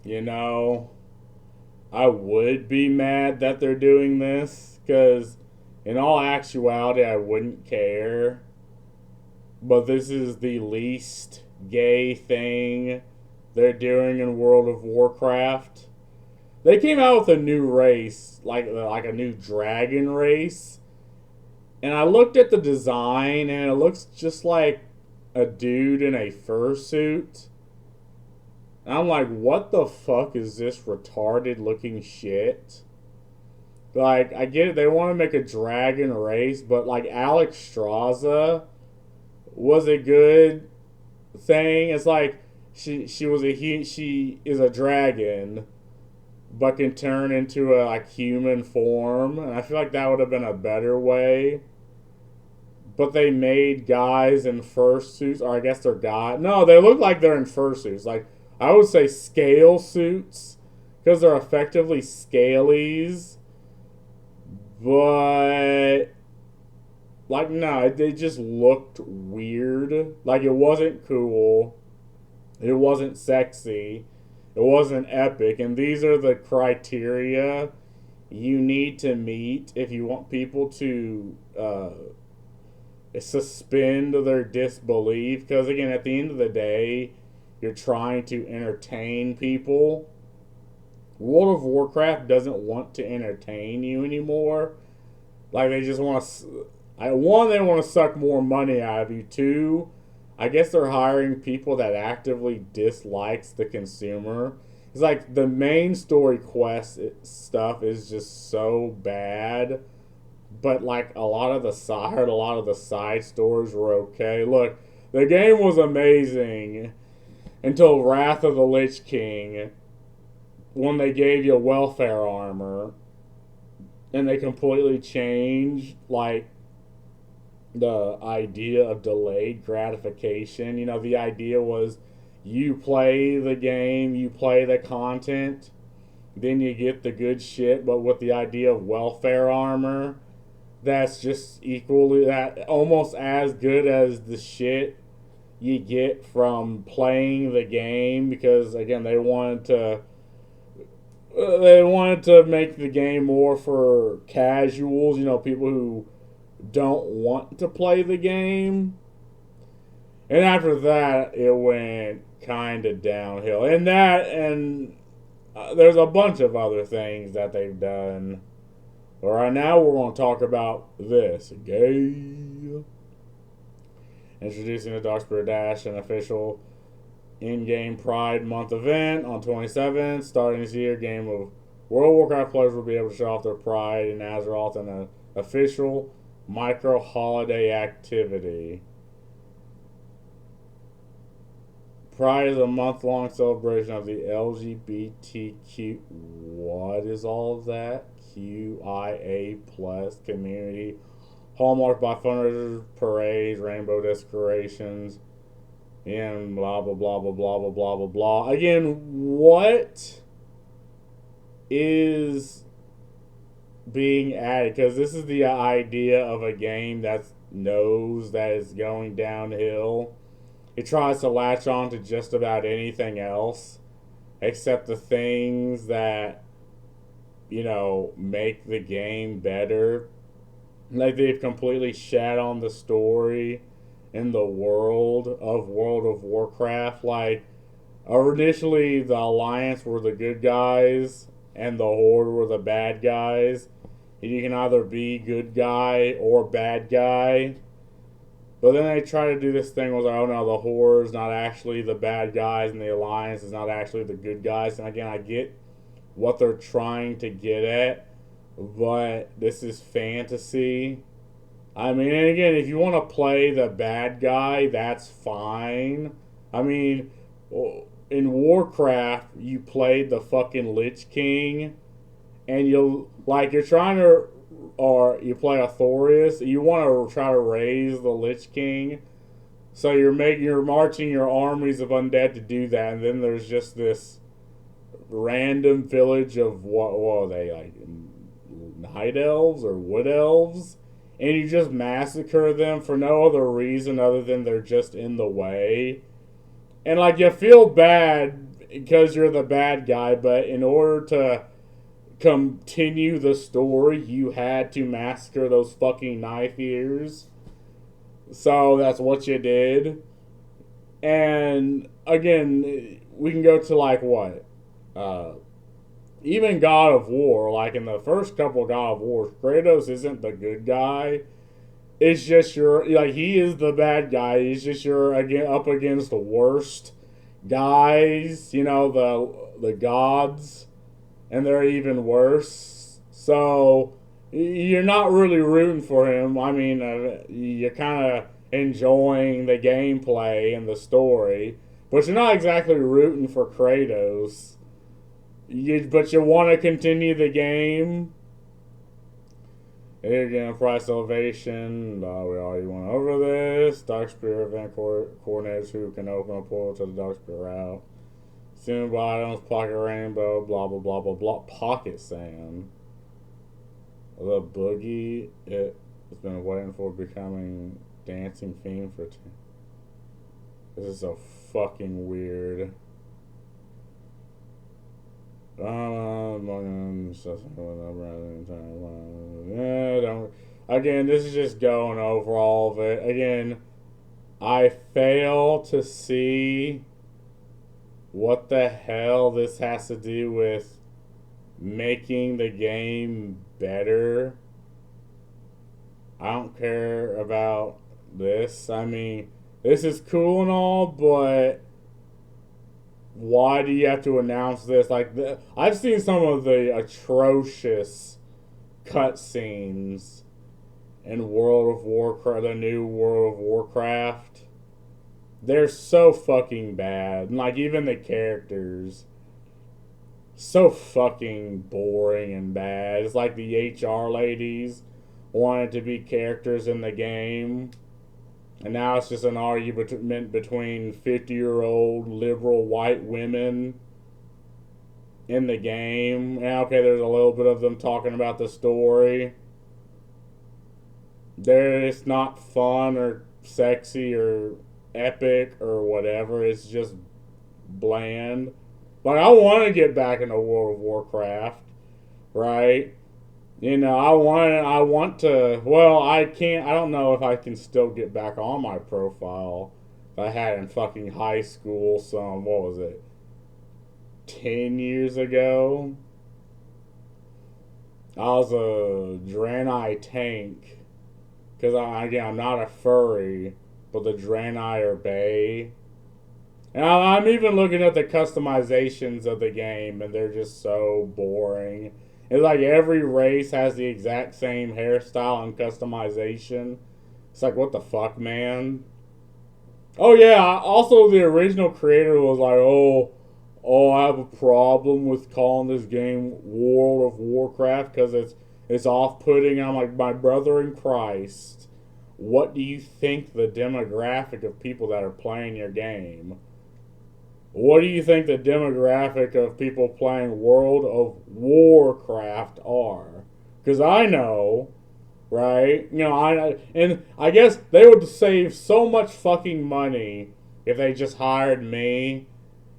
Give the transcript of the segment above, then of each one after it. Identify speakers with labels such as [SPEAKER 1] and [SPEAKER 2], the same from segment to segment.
[SPEAKER 1] you know, I would be mad that they're doing this because, in all actuality, I wouldn't care. But this is the least gay thing they're doing in World of Warcraft. They came out with a new race, like a new dragon race, and I looked at the design, and it looks just like a dude in a fursuit. And I'm like, what the fuck is this retarded looking shit? Like, I get it, they want to make a dragon race, but like Alex Straza was a good thing. It's like she is a dragon, but can turn into a like human form, and I feel like that would have been a better way. But they made guys in fursuits, or I guess they're guys. No, they look like they're in fursuits. Like I would say scale suits, because they're effectively scalies. But like no, they just looked weird. Like it wasn't cool. It wasn't sexy. It wasn't epic. And these are the criteria you need to meet if you want people to suspend their disbelief. Because, again, at the end of the day, you're trying to entertain people. World of Warcraft doesn't want to entertain you anymore. Like, they just want to. One, they want to suck more money out of you. Two, I guess they're hiring people that actively dislikes the consumer. It's like the main story quest stuff is just so bad, but like a lot of the side stories were okay. Look, the game was amazing until Wrath of the Lich King, when they gave you welfare armor, and they completely changed like the idea of delayed gratification. You know, the idea was you play the game, you play the content, then you get the good shit, but with the idea of welfare armor, that's just equally that almost as good as the shit you get from playing the game, because again they wanted to make the game more for casuals, you know, people who don't want to play the game. And after that, it went kind of downhill. And there's a bunch of other things that they've done. All right, now we're going to talk about this. Gay. Introducing the Darkspear Dash, an official in-game Pride Month event on 27th. Starting this year, game of World of Warcraft players will be able to show off their pride in Azeroth in an official micro holiday activity. Pride is a month-long celebration of the LGBTQ. What is all of that? QIA plus community, hallmarked by fundraisers, parades, rainbow decorations, and blah blah blah blah blah blah blah blah blah. Again, what is being added? Because this is the idea of a game that knows that it's going downhill. It tries to latch on to just about anything else except the things that, you know, make the game better. Like they've completely shat on the story in the world of World of Warcraft. Like initially the Alliance were the good guys and the Horde were the bad guys. And you can either be good guy or bad guy. But then they try to do this thing where, oh no, the Horde is not actually the bad guys and the Alliance is not actually the good guys. And again, I get what they're trying to get at, but this is fantasy. I mean, and again, if you want to play the bad guy, that's fine. I mean, in Warcraft, you played the fucking Lich King, and you're trying to, or you play Authorius, you want to try to raise the Lich King, so you're marching your armies of undead to do that, and then there's just this random village of what are they, like night elves or wood elves, and you just massacre them for no other reason other than they're just in the way. And like you feel bad because you're the bad guy, but in order to continue the story, you had to massacre those fucking knife ears. So that's what you did. And again, we can go to like what? Even God of War, like in the first couple of God of Wars, Kratos isn't the good guy. It's just he is the bad guy. He's just up against the worst guys, the gods, and they're even worse. So you're not really rooting for him. I mean, you're kind of enjoying the gameplay and the story, but you're not exactly rooting for Kratos. But you want to continue the game. Here again, price elevation. We already went over this. Dark Spear event coordinators who can open a portal to the Dark Spear route. Consumable items, pocket rainbow, blah blah blah blah blah. Pocket sand. The boogie. It's been waiting for becoming dancing theme for. This is so fucking weird. Again, this is just going over all of it. Again, I fail to see what the hell this has to do with making the game better. I don't care about this. I mean, this is cool and all, but why do you have to announce this? I've seen some of the atrocious cutscenes in World of Warcraft, the new World of Warcraft. They're so fucking bad. And even the characters, so fucking boring and bad. It's like the HR ladies wanted to be characters in the game. And now it's just an argument between 50-year-old liberal white women in the game. And okay, there's a little bit of them talking about the story. It's not fun or sexy or epic or whatever. It's just bland. I want to get back into World of Warcraft, right? I want to, well, I can't, I don't know if I can still get back on my profile I had in fucking high school what was it, 10 years ago? I was a Draenei tank, because I'm not a furry, but the Draenei are bae. And I'm even looking at the customizations of the game, and they're just so boring. It's like every race has the exact same hairstyle and customization. It's like, what the fuck, man? Oh yeah, also the original creator was like, I have a problem with calling this game World of Warcraft because it's off-putting. I'm like, my brother in Christ, what do you think the demographic of people that are playing your game? What do you think the demographic of people playing World of Warcraft are? Because I know, right? I guess they would save so much fucking money if they just hired me.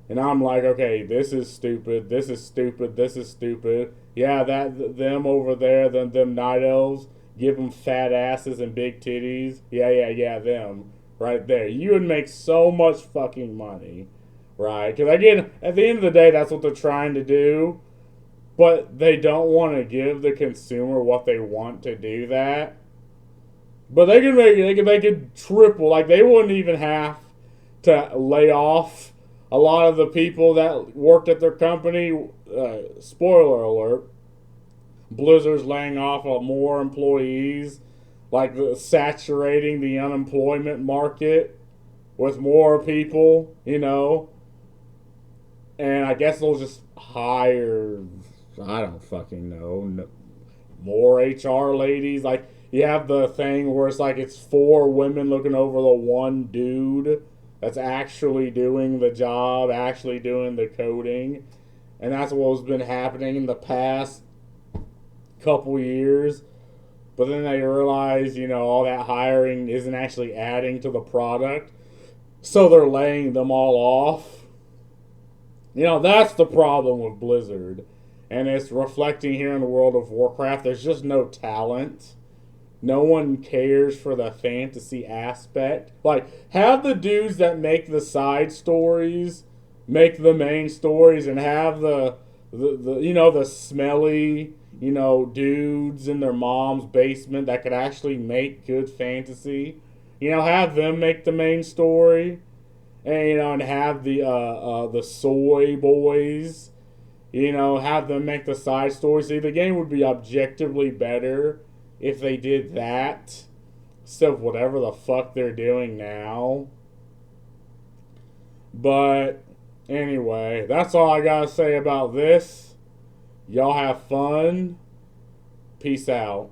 [SPEAKER 1] And I'm like, okay, this is stupid. This is stupid. This is stupid. Yeah, them over there, them night elves, give them fat asses and big titties. Yeah, them right there. You would make so much fucking money. Right, because again, at the end of the day, that's what they're trying to do, but they don't want to give the consumer what they want to do that. But they could triple, they wouldn't even have to lay off a lot of the people that worked at their company. Spoiler alert: Blizzard's laying off more employees, saturating the unemployment market with more people, And I guess they'll just hire, I don't fucking know, more HR ladies. You have the thing where it's 4 women looking over the one dude that's actually doing the job, actually doing the coding. And that's what's been happening in the past couple years. But then they realize, all that hiring isn't actually adding to the product. So they're laying them all off. That's the problem with Blizzard. And it's reflecting here in the world of Warcraft. There's just no talent. No one cares for the fantasy aspect. Like, have the dudes that make the side stories make the main stories, and have the smelly, dudes in their mom's basement that could actually make good fantasy. Have them make the main story, and have the soy boys, have them make the side stories. See, the game would be objectively better if they did that instead of whatever the fuck they're doing now. But anyway, that's all I gotta say about this. Y'all have fun. Peace out.